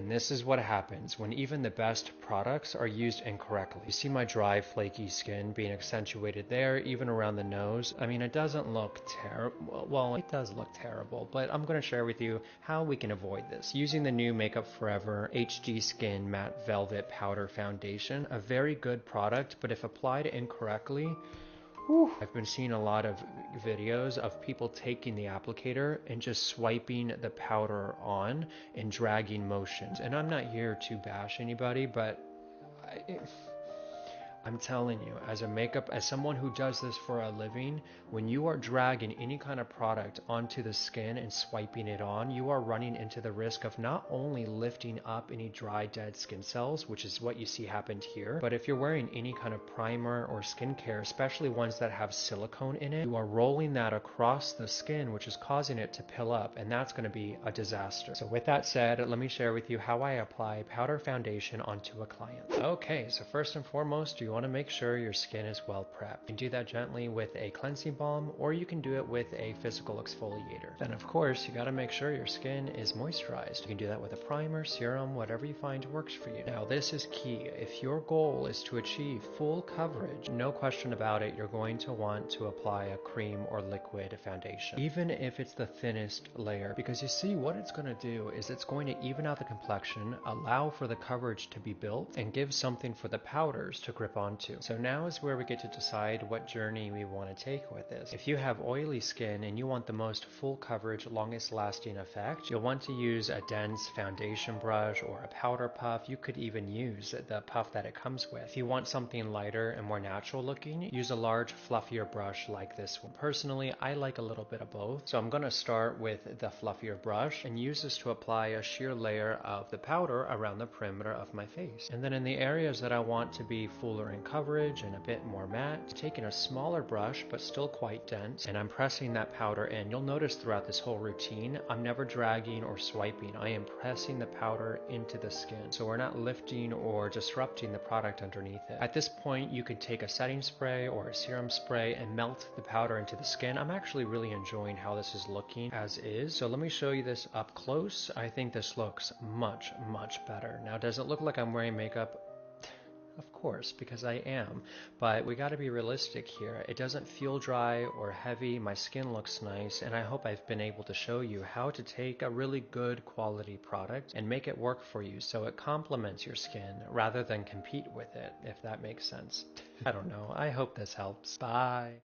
And this is what happens when even the best products are used incorrectly. You see my dry, flaky skin being accentuated there, even around the nose. I mean, it doesn't look terrible. Well, it does look terrible, but I'm going to share with you how we can avoid this. Using the new Makeup Forever HD Skin Matte Velvet Powder Foundation, a very good product, but if applied incorrectly, I've been seeing a lot of videos of people taking the applicator and just swiping the powder on in dragging motions. And I'm not here to bash anybody, but I'm telling you, as someone who does this for a living, when you are dragging any kind of product onto the skin and swiping it on, you are running into the risk of not only lifting up any dry, dead skin cells, which is what you see happened here, but if you're wearing any kind of primer or skincare, especially ones that have silicone in it, you are rolling that across the skin, which is causing it to pill up, and that's going to be a disaster. So with that said, let me share with you how I apply powder foundation onto a client. Okay, so first and foremost, you want to make sure your skin is well prepped. You can do that gently with a cleansing balm, or you can do it with a physical exfoliator. Then of course, you got to make sure your skin is moisturized. You can do that with a primer, serum, whatever you find works for you. Now this is key. If your goal is to achieve full coverage, no question about it, you're going to want to apply a cream or liquid foundation, even if it's the thinnest layer, because you see what it's going to do is it's going to even out the complexion, allow for the coverage to be built, and give something for the powders to grip onto. So now is where we get to decide what journey we want to take with this. If you have oily skin and you want the most full coverage, longest lasting effect, you'll want to use a dense foundation brush or a powder puff. You could even use the puff that it comes with. If you want something lighter and more natural looking, use a large fluffier brush like this one. Personally, I like a little bit of both. So I'm going to start with the fluffier brush and use this to apply a sheer layer of the powder around the perimeter of my face. And then in the areas that I want to be fuller in coverage and a bit more matte, taking a smaller brush but still quite dense, and I'm pressing that powder in. You'll notice throughout this whole routine, I'm never dragging or swiping. I am pressing the powder into the skin, so we're not lifting or disrupting the product underneath it. At this point, you could take a setting spray or a serum spray and melt the powder into the skin. I'm actually really enjoying how this is looking as is, so let me show you this up close. I think this looks much, much better. Now, does it look like I'm wearing makeup? Of course, because I am, but we got to be realistic here. It doesn't feel dry or heavy. My skin looks nice, and I hope I've been able to show you how to take a really good quality product and make it work for you so it complements your skin rather than compete with it, if that makes sense. I don't know. I hope this helps. Bye.